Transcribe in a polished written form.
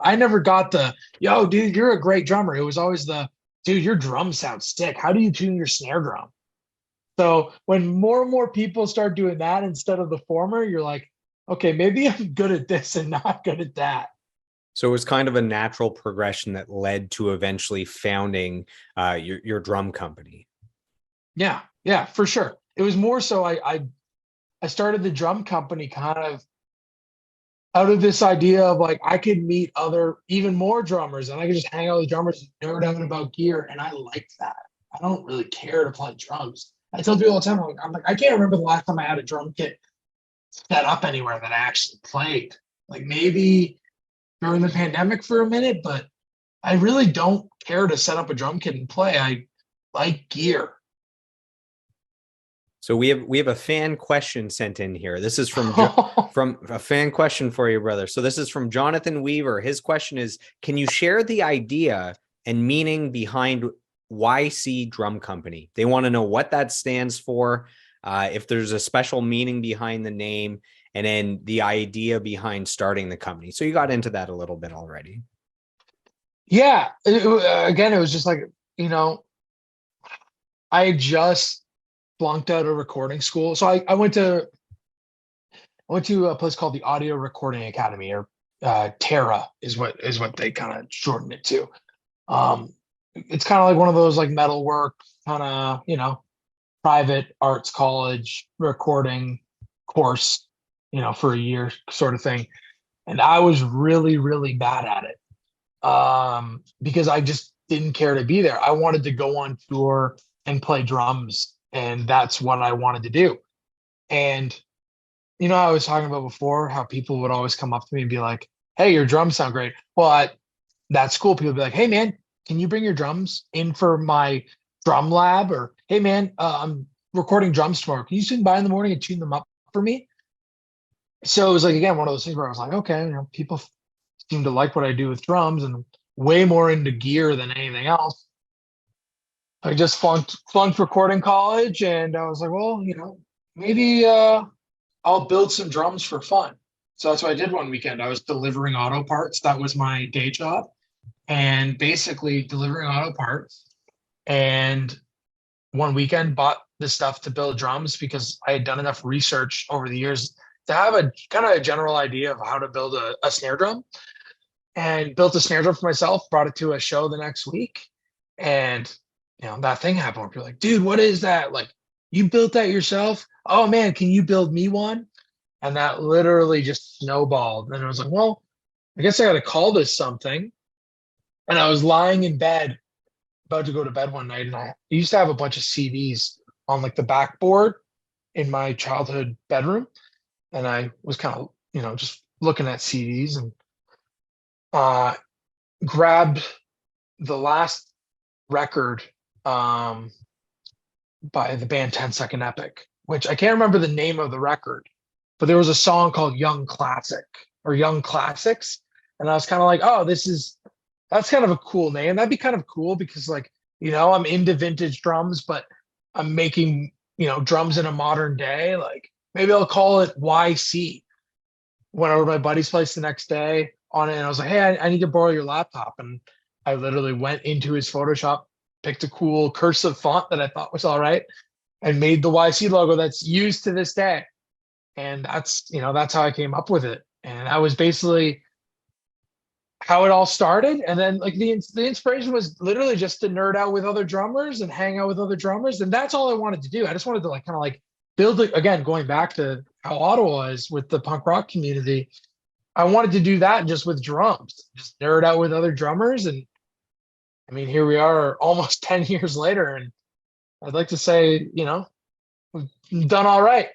I never got the, yo, dude, you're a great drummer. It was always the, dude, your drums sound sick. How do you tune your snare drum? So when more and more people start doing that instead of the former, you're like, okay, maybe I'm good at this and not good at that. So it was kind of a natural progression that led to eventually founding your drum company. Yeah, yeah, for sure. It was more so I started the drum company kind of out of this idea of like I could meet other even more drummers and I could just hang out with drummers and nerd out about gear. And I liked that. I don't really care to play drums. I tell people all the time, I'm like, I can't remember the last time I had a drum kit set up anywhere that I actually played. Like maybe during the pandemic for a minute, but I really don't care to set up a drum kit and play. I like gear. So we have a fan question sent in here. This is from a fan question for you, brother. So this is from Jonathan Weaver. His question is, can you share the idea and meaning behind YC Drum Company? They want to know what that stands for, if there's a special meaning behind the name, and then the idea behind starting the company. So you got into that a little bit already. Yeah. Again, it was just like, you know, I just flunked out of recording school. So I went to a place called the Audio Recording Academy, or Terra is what they kind of shortened it to. It's kind of like one of those like metalwork kind of, private arts college recording course, for a year sort of thing. And I was really, really bad at it. Because I just didn't care to be there. I wanted to go on tour and play drums, and that's what I wanted to do. And I was talking about before how people would always come up to me and be like, "Hey, your drums sound great." Well, at that school, people would be like, "Hey, man, can you bring your drums in for my drum lab?" Or, "Hey, man, I'm recording drums tomorrow. Can you swing by in the morning and tune them up for me?" So it was like again one of those things where I was like, "Okay, people seem to like what I do with drums, and way more into gear than anything else." I just flunked recording college, and I was like, well, maybe I'll build some drums for fun. So that's what I did one weekend. I was delivering auto parts. That was my day job, and basically delivering auto parts. And one weekend bought the stuff to build drums because I had done enough research over the years to have a kind of a general idea of how to build a snare drum, and built a snare drum for myself, brought it to a show the next week. And, that thing happened. You're like, dude, what is that? Like, you built that yourself? Oh man, can you build me one? And that literally just snowballed. And I was like, well, I guess I got to call this something. And I was lying in bed, about to go to bed one night. And I used to have a bunch of CDs on like the backboard in my childhood bedroom. And I was kind of, just looking at CDs, and uh, grabbed the last record by the band 10 Second Epic, which I can't remember the name of the record, but there was a song called Young Classic or Young Classics. And I was kind of like, oh, that's kind of a cool name. That'd be kind of cool because, like, I'm into vintage drums, but I'm making, drums in a modern day. Like, maybe I'll call it YC. Went over to my buddy's place the next day on it, and I was like, hey, I need to borrow your laptop. And I literally went into his Photoshop, picked a cool cursive font that I thought was all right, and made the YC logo that's used to this day. And that's how I came up with it. And that was basically how it all started. And then like the inspiration was literally just to nerd out with other drummers and hang out with other drummers. And that's all I wanted to do. I just wanted to like kind of like build it again, going back to how Ottawa is with the punk rock community. I wanted to do that just with drums, just nerd out with other drummers. And I mean, here we are almost 10 years later. And I'd like to say, we've done all right.